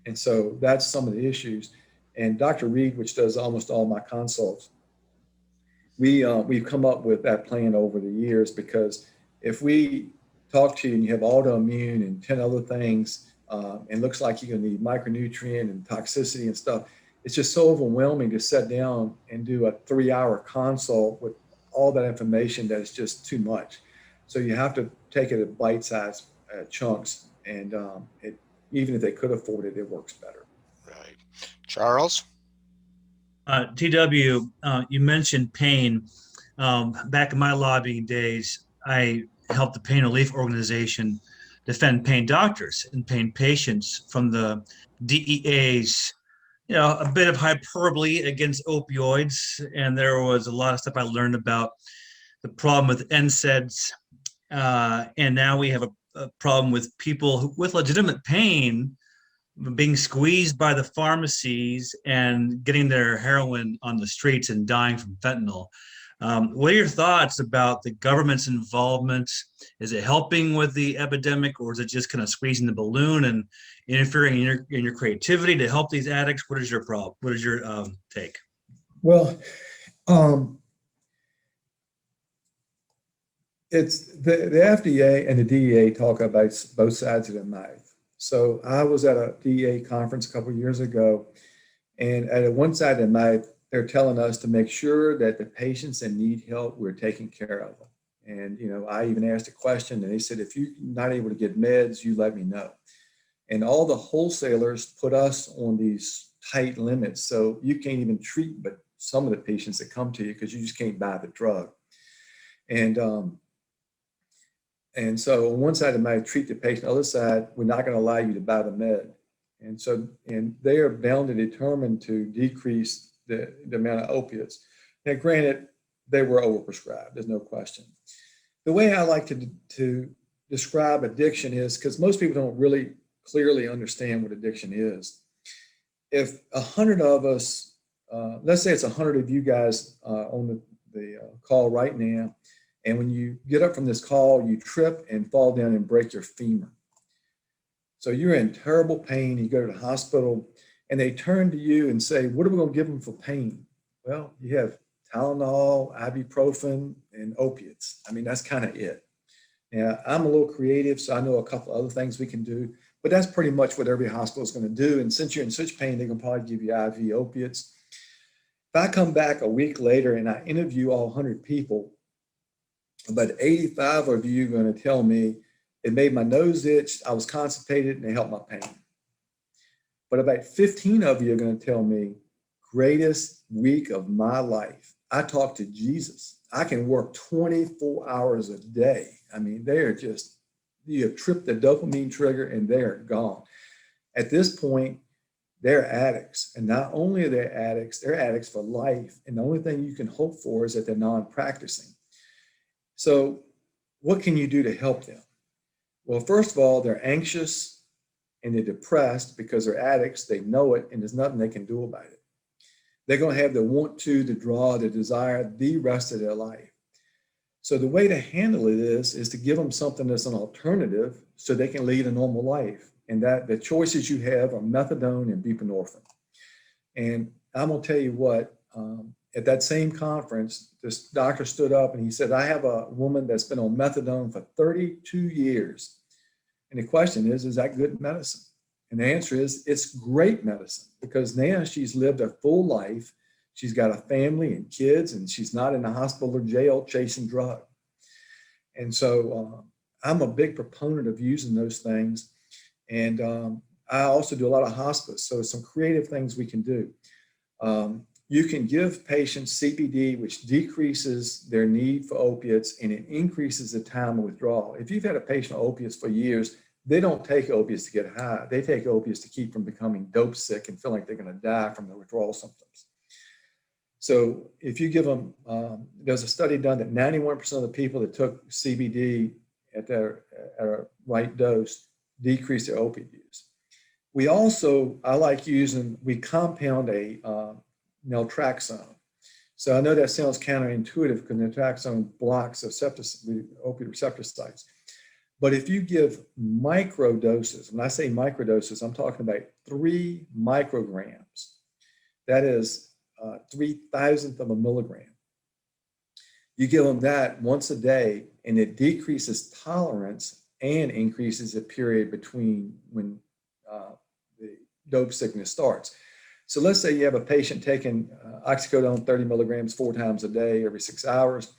And so that's some of the issues. And Dr. Reed, which does almost all my consults, we've come up with that plan over the years, because if we talk to you and you have autoimmune and 10 other things, and looks like you're gonna need micronutrient and toxicity and stuff, it's just so overwhelming to sit down and do a 3-hour consult with all that information that it's just too much. So you have to take it at bite-sized chunks, and even if they could afford it, it works better. Right. Charles? TW, you mentioned pain. Back in my lobbying days, I helped the pain relief organization defend pain doctors and pain patients from the DEA's, a bit of hyperbole against opioids. And there was a lot of stuff I learned about the problem with NSAIDs. And now we have a problem with people with legitimate pain being squeezed by the pharmacies and getting their heroin on the streets and dying from fentanyl. What are your thoughts about the government's involvement? Is it helping with the epidemic, or is it just kind of squeezing the balloon and interfering in your creativity to help these addicts? What is your problem? What is your take? Well, it's the FDA and the DEA talk about both sides of the knife. So I was at a DEA conference a couple of years ago, and at one side of the knife, they're telling us to make sure that the patients that need help, we're taking care of them. And, I even asked a question, and they said, if you're not able to get meds, you let me know. And all the wholesalers put us on these tight limits. So you can't even treat but some of the patients that come to you because you just can't buy the drug. And so on one side, it might treat the patient. On the other side, we're not going to allow you to buy the med. And they are bound and determined to decrease the amount of opiates. Now, granted, they were overprescribed. There's no question. The way I like to describe addiction is, because most people don't really clearly understand what addiction is. If 100 of us, let's say it's 100 of you guys on the call right now, and when you get up from this call, you trip and fall down and break your femur. So you're in terrible pain. You go to the hospital, and they turn to you and say, what are we going to give them for pain? Well, you have Tylenol, ibuprofen, and opiates. I mean, that's kind of it. Now, I'm a little creative, so I know a couple other things we can do, but that's pretty much what every hospital is going to do. And since you're in such pain, they can probably give you IV opiates. If I come back a week later and I interview all 100 people, about 85 of you are going to tell me it made my nose itch, I was constipated, and it helped my pain. But about 15 of you are going to tell me, greatest week of my life. I talked to Jesus. I can work 24 hours a day. I mean, they're just, you have tripped the dopamine trigger and they're gone. At this point, they're addicts. And not only are they addicts, they're addicts for life. And the only thing you can hope for is that they're non-practicing. So what can you do to help them? Well, first of all, they're anxious and they're depressed because they're addicts. They know it, and there's nothing they can do about it. They're going to have the want to, the draw, the desire the rest of their life. So the way to handle it is to give them something that's an alternative so they can lead a normal life. And that the choices you have are methadone and buprenorphine. And I'm going to tell you what, at that same conference, this doctor stood up and he said, I have a woman that's been on methadone for 32 years. And the question is that good medicine? And the answer is, it's great medicine, because now she's lived a full life. She's got a family and kids, and she's not in the hospital or jail chasing drugs. And so I'm a big proponent of using those things. And I also do a lot of hospice. So some creative things we can do. You can give patients CBD, which decreases their need for opiates and it increases the time of withdrawal. If you've had a patient on opiates for years, they don't take opiates to get high. They take opiates to keep from becoming dope sick and feel like they're going to die from the withdrawal symptoms. So if you give them, there's a study done that 91% of the people that took CBD at a right dose decreased their opiate use. We also, we compound a naltrexone. So I know that sounds counterintuitive because naltrexone blocks the opiate receptor sites. But if you give micro doses, when I say micro doses, I'm talking about 3 micrograms. That is 3,000th of a milligram. You give them that once a day, and it decreases tolerance and increases the period between when the dope sickness starts. So let's say you have a patient taking oxycodone 30 milligrams 4 times a day every 6 hours.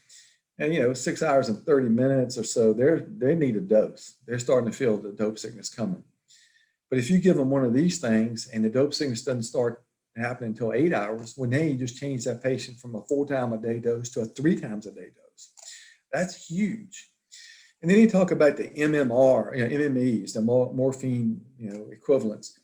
And 6 hours and 30 minutes or so, they need a dose. They're starting to feel the dope sickness coming. But if you give them one of these things and the dope sickness doesn't start happening until 8 hours, well, now you just change that patient from a 4 times a day dose to a 3 times a day dose. That's huge. And then you talk about the MMR, MMEs, the morphine, equivalents.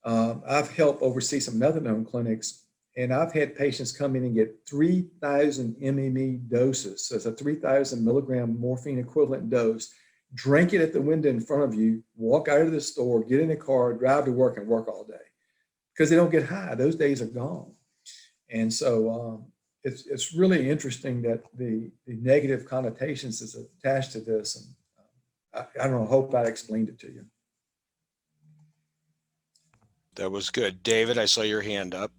I've helped oversee some methadone clinics, and I've had patients come in and get 3,000 MME doses. So it's a 3,000 milligram morphine equivalent dose. Drink it at the window in front of you, walk out of the store, get in a car, drive to work, and work all day because they don't get high. Those days are gone. And so it's really interesting that the negative connotations is attached to this. And I don't know, hope I explained it to you. That was good. David, I saw your hand up.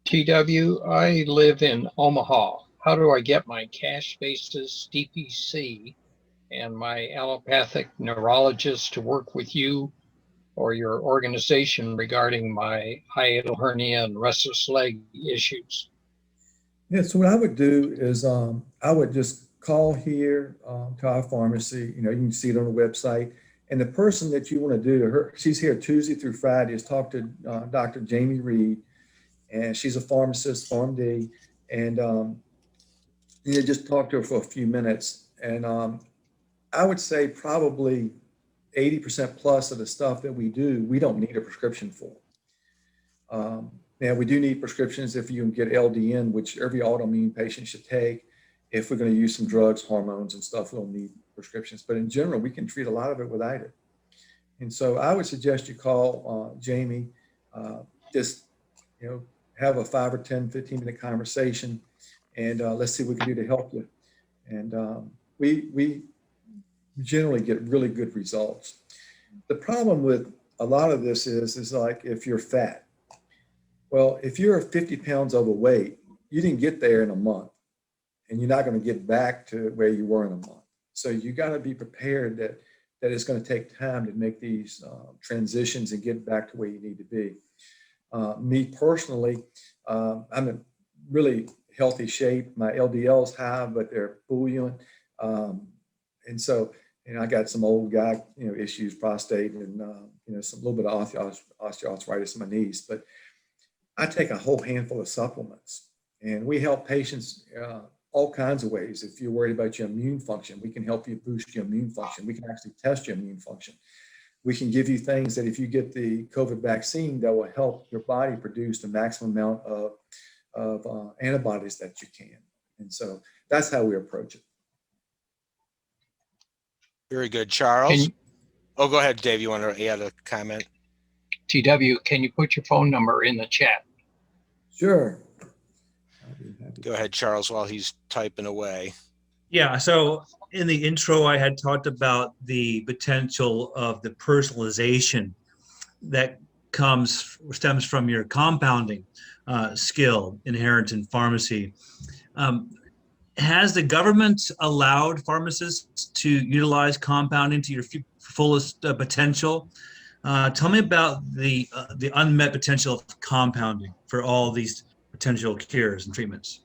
TW, I live in Omaha. How do I get my cash basis DPC and my allopathic neurologist to work with you or your organization regarding my hiatal hernia and restless leg issues? Yeah, so what I would do is I would just call here to our pharmacy. You can see it on the website. And the person that you want to do, she's here Tuesday through Friday, is talk to Dr. Jamie Reed. And she's a pharmacist, PharmD. And you just talk to her for a few minutes. And I would say probably 80% plus of the stuff that we do, we don't need a prescription for. Now, we do need prescriptions if you can get LDN, which every autoimmune patient should take. If we're going to use some drugs, hormones and stuff, we'll need prescriptions. But in general, we can treat a lot of it without it. And so I would suggest you call Jamie, just, have a 5 or 10, 15-minute conversation, and let's see what we can do to help you. And we generally get really good results. The problem with a lot of this is like if you're fat. Well, if you're 50 pounds overweight, you didn't get there in a month, and you're not going to get back to where you were in a month. So you got to be prepared that it's going to take time to make these transitions and get back to where you need to be. Me personally, I'm in really healthy shape. My LDL's high, but they're buoyant. And so, I got some old guy, issues, prostate, and, some little bit of osteoarthritis in my knees. But I take a whole handful of supplements, and we help patients all kinds of ways. If you're worried about your immune function, we can help you boost your immune function. We can actually test your immune function. We can give you things that if you get the COVID vaccine, that will help your body produce the maximum amount of antibodies that you can. And so that's how we approach it. Very good. Charles? Go ahead, Dave. You want to add a comment? TW, can you put your phone number in the chat? Sure. Go ahead, Charles, while he's typing away. Yeah, so in the intro, I had talked about the potential of the personalization that stems from your compounding skill inherent in pharmacy. Has the government allowed pharmacists to utilize compounding to your fullest potential? Tell me about the unmet potential of compounding for all these potential cures and treatments.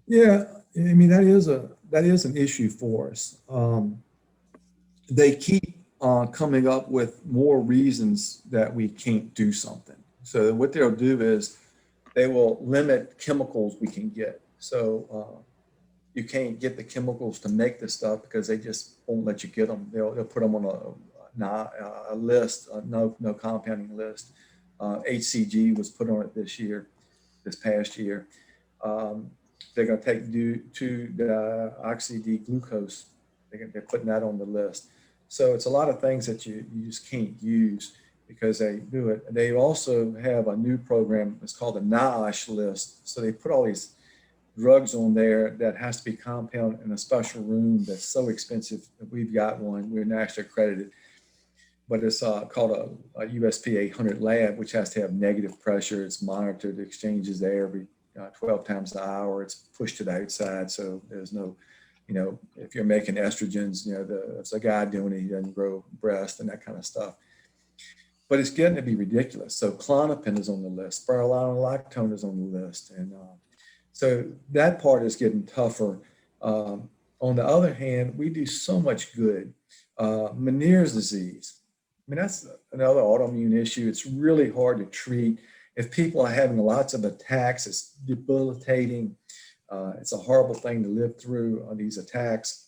Yeah, that is an issue for us. They keep coming up with more reasons that we can't do something. So what they'll do is they will limit chemicals we can get. So you can't get the chemicals to make the stuff because they just won't let you get them. They'll put them on a list, no compounding list. HCG was put on it this past year. They're going to take 2-deoxy-D-glucose. They're putting that on the list. So it's a lot of things that you just can't use because they do it. They also have a new program. It's called the NIOSH list. So they put all these drugs on there that has to be compounded in a special room that's so expensive. We've got one. We're nationally accredited. But it's called a USP 800 lab, which has to have negative pressure. It's monitored, exchanges there every 12 times an hour. It's pushed to the outside, so there's no, if you're making estrogens, it's a guy doing it, he doesn't grow breast and that kind of stuff. But it's getting to be ridiculous. So Klonopin is on the list, spironolactone is on the list, and so that part is getting tougher. On the other hand, we do so much good. Meniere's disease. I mean, that's another autoimmune issue. It's really hard to treat. If people are having lots of attacks, it's debilitating. It's a horrible thing to live through these attacks.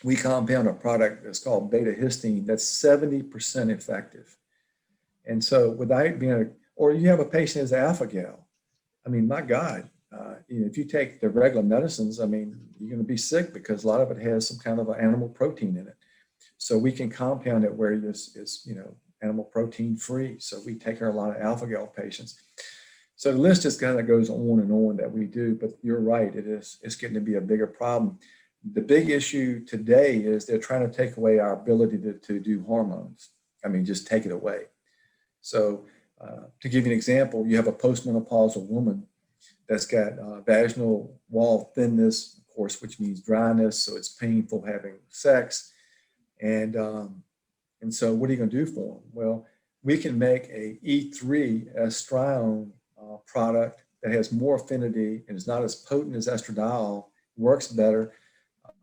We compound a product that's called beta-histine that's 70% effective. And so without being, or you have a patient as alpha-gal. I mean, my God, if you take the regular medicines, I mean, you're going to be sick because a lot of it has some kind of an animal protein in it. So we can compound it where it's animal protein free. So we take care of a lot of alpha-gal patients. So the list just kind of goes on and on that we do, but you're right, it's getting to be a bigger problem. The big issue today is they're trying to take away our ability to do hormones. I mean, just take it away. So to give you an example, you have a postmenopausal woman that's got vaginal wall thinness, of course, which means dryness. So it's painful having sex. And so what are you going to do for them? Well, we can make a E3 estrione product that has more affinity and is not as potent as estradiol, works better,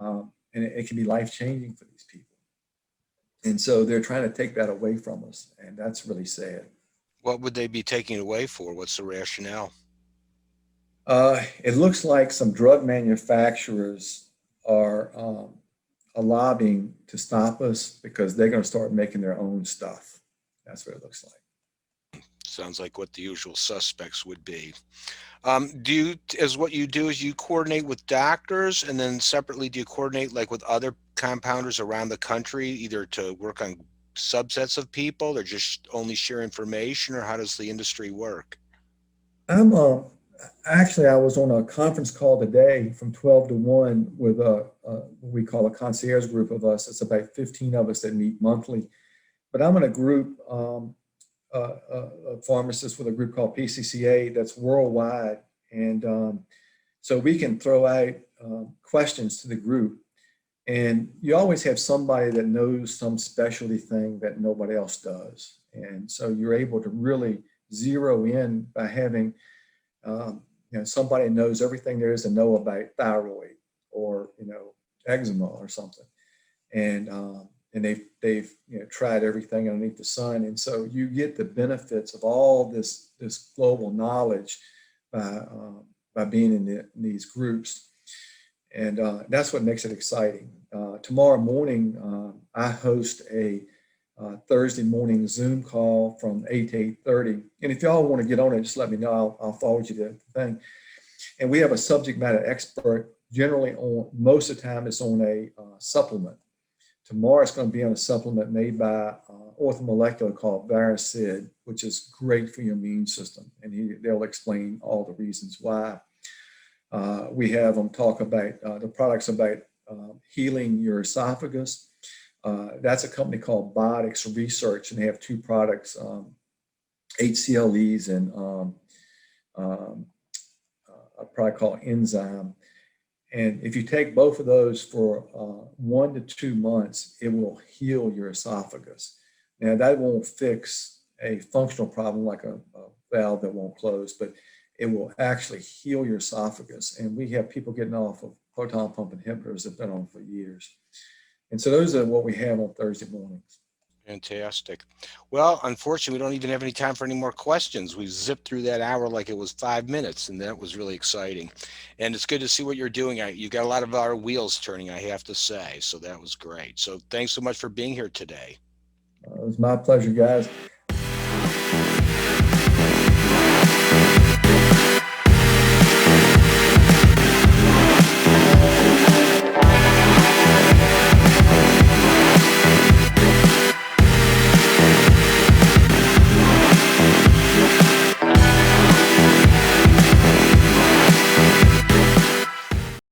and it can be life-changing for these people. And so they're trying to take that away from us, and that's really sad. What would they be taking it away for? What's the rationale? It looks like some drug manufacturers are lobbying to stop us because they're going to start making their own stuff. That's what it looks like. Sounds like what the usual suspects would be. What you do is you coordinate with doctors, and then separately do you coordinate like with other compounders around the country, either to work on subsets of people or just only share information, or how does the industry work? I'm actually, I was on a conference call today from 12 to 1 with what we call a concierge group of us. It's about 15 of us that meet monthly. But I'm in a group, pharmacists with a group called PCCA that's worldwide. And so we can throw out questions to the group. And you always have somebody that knows some specialty thing that nobody else does. And so you're able to really zero in by having somebody knows everything there is to know about thyroid or eczema or something, and they've tried everything underneath the sun, and so you get the benefits of all this global knowledge by being in these groups, and that's what makes it exciting. Tomorrow morning, I host a Thursday morning Zoom call from 8 to 8:30. And if y'all want to get on it, just let me know. I'll forward you the thing. And we have a subject matter expert, generally most of the time it's on a supplement. Tomorrow it's going to be on a supplement made by orthomolecular called Varicid, which is great for your immune system. And they'll explain all the reasons why. We have them talk about the products about healing your esophagus. That's a company called Biotics Research, and they have two products, HCLEs and a product called Enzyme. And if you take both of those for 1 to 2 months, it will heal your esophagus. Now, that won't fix a functional problem like a valve that won't close, but it will actually heal your esophagus. And we have people getting off of proton pump inhibitors that have been on for years. And so those are what we have on Thursday mornings. Fantastic. Well, unfortunately, we don't even have any time for any more questions. We zipped through that hour like it was 5 minutes, and that was really exciting. And it's good to see what you're doing. You got a lot of our wheels turning, I have to say. So that was great. So thanks so much for being here today. It was my pleasure, guys.